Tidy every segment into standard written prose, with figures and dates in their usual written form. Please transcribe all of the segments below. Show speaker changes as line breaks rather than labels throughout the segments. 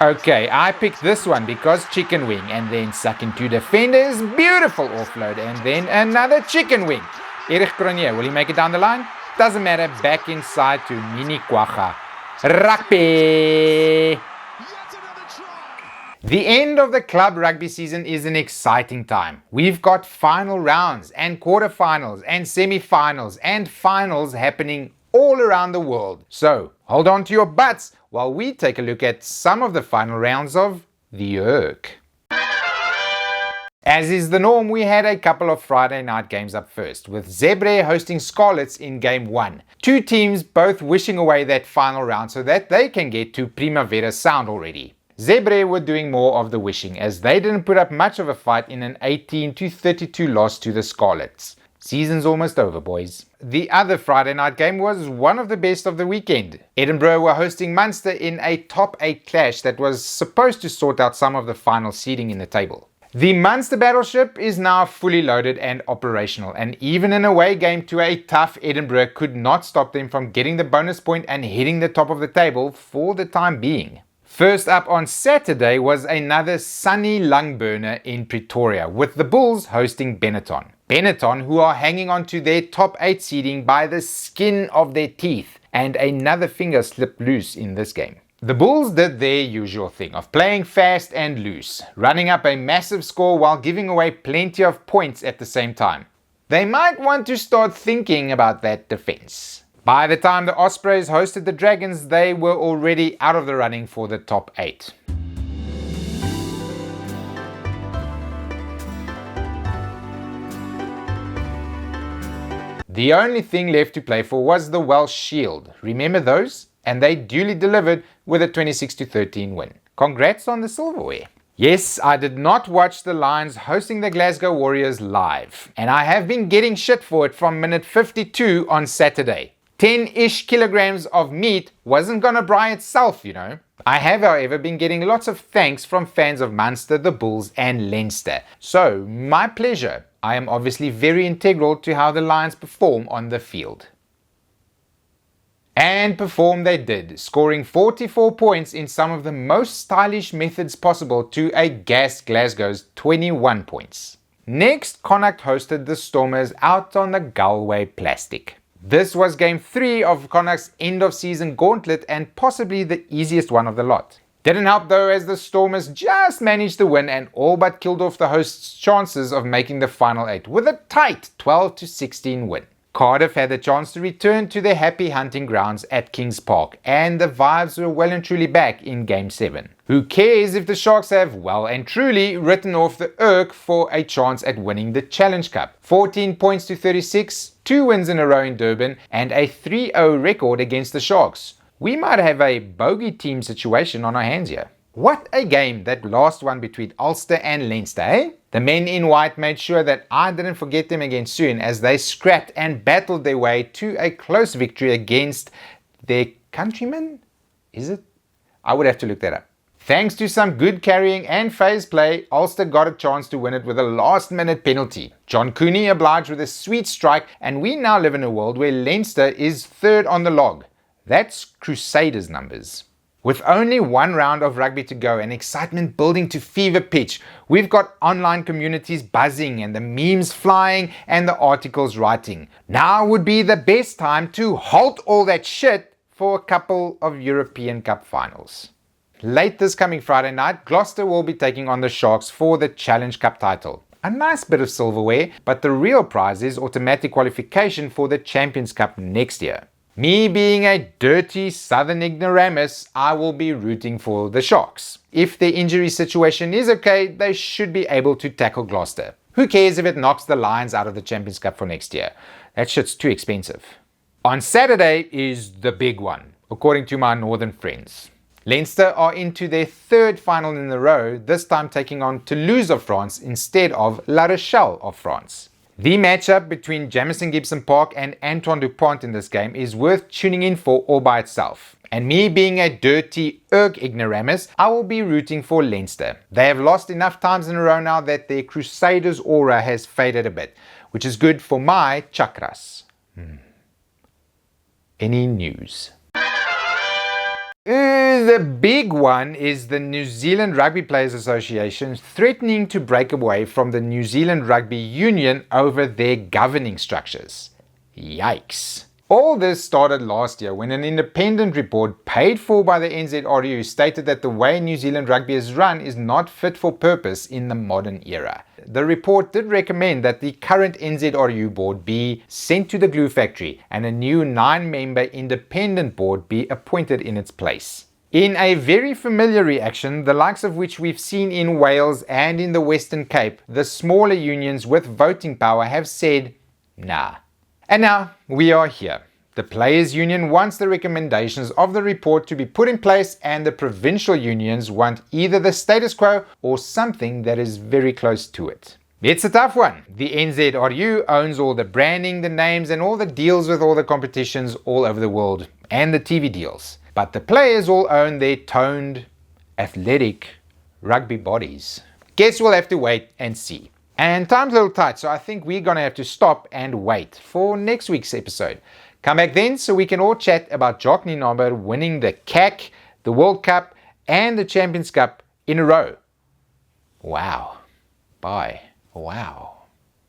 Okay, I picked this one because chicken wing, and then sucking two defenders, beautiful offload, and then another chicken wing. Erich Cronje, will he make it down the line? Doesn't matter, back inside to Mini Kwacha. Rugby! The end of the club rugby season is an exciting time. We've got final rounds and quarterfinals and semi-finals and finals happening all around the world. So hold on to your butts while we take a look at some of the final rounds of the URC. As is the norm, we had a couple of Friday night games up first, with Zebre hosting Scarlets in game 1. Two teams both wishing away that final round so that they can get to Primavera Sound already. Zebre were doing more of the wishing, as they didn't put up much of a fight in an 18-32 loss to the Scarlets. Season's almost over, boys. The other Friday night game was one of the best of the weekend. Edinburgh were hosting Munster in a top 8 clash that was supposed to sort out some of the final seeding in the table. The Munster battleship is now fully loaded and operational, and even an away game to a tough Edinburgh could not stop them from getting the bonus point and hitting the top of the table for the time being. First up on Saturday was another sunny lung burner in Pretoria, with the Bulls hosting Benetton. Benetton, who are hanging on to their top 8 seeding by the skin of their teeth, and another finger slipped loose in this game. The Bulls did their usual thing of playing fast and loose, running up a massive score while giving away plenty of points at the same time. They might want to start thinking about that defense. By the time the Ospreys hosted the Dragons, they were already out of the running for the top 8. The only thing left to play for was the Welsh Shield. Remember those? And they duly delivered with a 26-13 win. Congrats on the silverware. Yes, I did not watch the Lions hosting the Glasgow Warriors live, and I have been getting shit for it from minute 52 on Saturday. 10-ish kilograms of meat wasn't gonna braai itself, you know. I have, however, been getting lots of thanks from fans of Munster, the Bulls and Leinster. So, my pleasure. I am obviously very integral to how the Lions perform on the field. And perform they did, scoring 44 points in some of the most stylish methods possible to a gassed Glasgow's 21 points. Next, Connacht hosted the Stormers out on the Galway Plastic. This was game 3 of Connacht's end-of-season gauntlet and possibly the easiest one of the lot. Didn't help though, as the Stormers just managed to win and all but killed off the hosts' chances of making the final 8 with a tight 12-16 win. Cardiff had the chance to return to their happy hunting grounds at Kings Park, and the vibes were well and truly back in Game 7. Who cares if the Sharks have well and truly written off the URC for a chance at winning the Challenge Cup? 14 points to 36, 2 wins in a row in Durban, and a 3-0 record against the Sharks. We might have a bogey team situation on our hands here. What a game, that last one between Ulster and Leinster, eh? The men in white made sure that I didn't forget them again soon, as they scrapped and battled their way to a close victory against their countrymen? Is it? I would have to look that up. Thanks to some good carrying and phase play, Ulster got a chance to win it with a last-minute penalty. John Cooney obliged with a sweet strike, and we now live in a world where Leinster is 3rd on the log. That's Crusaders numbers. With only one round of rugby to go and excitement building to fever pitch, we've got online communities buzzing and the memes flying and the articles writing. Now would be the best time to halt all that shit for a couple of European Cup finals. Late this coming Friday night, Gloucester will be taking on the Sharks for the Challenge Cup title. A nice bit of silverware, but the real prize is automatic qualification for the Champions Cup next year. Me being a dirty southern ignoramus, I will be rooting for the Sharks. If their injury situation is okay, they should be able to tackle Gloucester. Who cares if it knocks the Lions out of the Champions Cup for next year? That shit's too expensive. On Saturday is the big one, according to my northern friends. Leinster are into their 3rd final in a row, this time taking on Toulouse of France instead of La Rochelle of France. The matchup between Jamison Gibson Park and Antoine Dupont in this game is worth tuning in for all by itself. And me being a dirty URC ignoramus, I will be rooting for Leinster. They have lost enough times in a row now that their Crusaders aura has faded a bit, which is good for my chakras. Any news? The big one is the New Zealand Rugby Players Association threatening to break away from the New Zealand Rugby Union over their governing structures. Yikes. All this started last year when an independent report paid for by the NZRU stated that the way New Zealand rugby is run is not fit for purpose in the modern era. The report did recommend that the current NZRU board be sent to the glue factory and a new 9-member independent board be appointed in its place. In a very familiar reaction, the likes of which we've seen in Wales and in the Western Cape, the smaller unions with voting power have said, nah. And now we are here. The Players' Union wants the recommendations of the report to be put in place, and the provincial unions want either the status quo or something that is very close to it. It's a tough one. The NZRU owns all the branding, the names, and all the deals with all the competitions all over the world, and the TV deals. But the players all own their toned, athletic rugby bodies. Guess we'll have to wait and see. And time's a little tight, so I think we're going to have to stop and wait for next week's episode. Come back then so we can all chat about Jock Nienaber winning the CAC, the World Cup, and the Champions Cup in a row. Wow. Bye. Wow.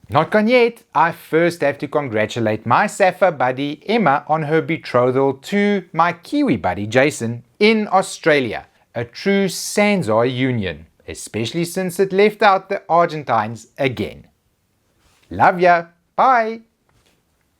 Not gone yet. I first have to congratulate my Safa buddy Emma on her betrothal to my Kiwi buddy Jason in Australia. A true Sanzar union, especially since it left out the Argentines again. Love ya. Bye.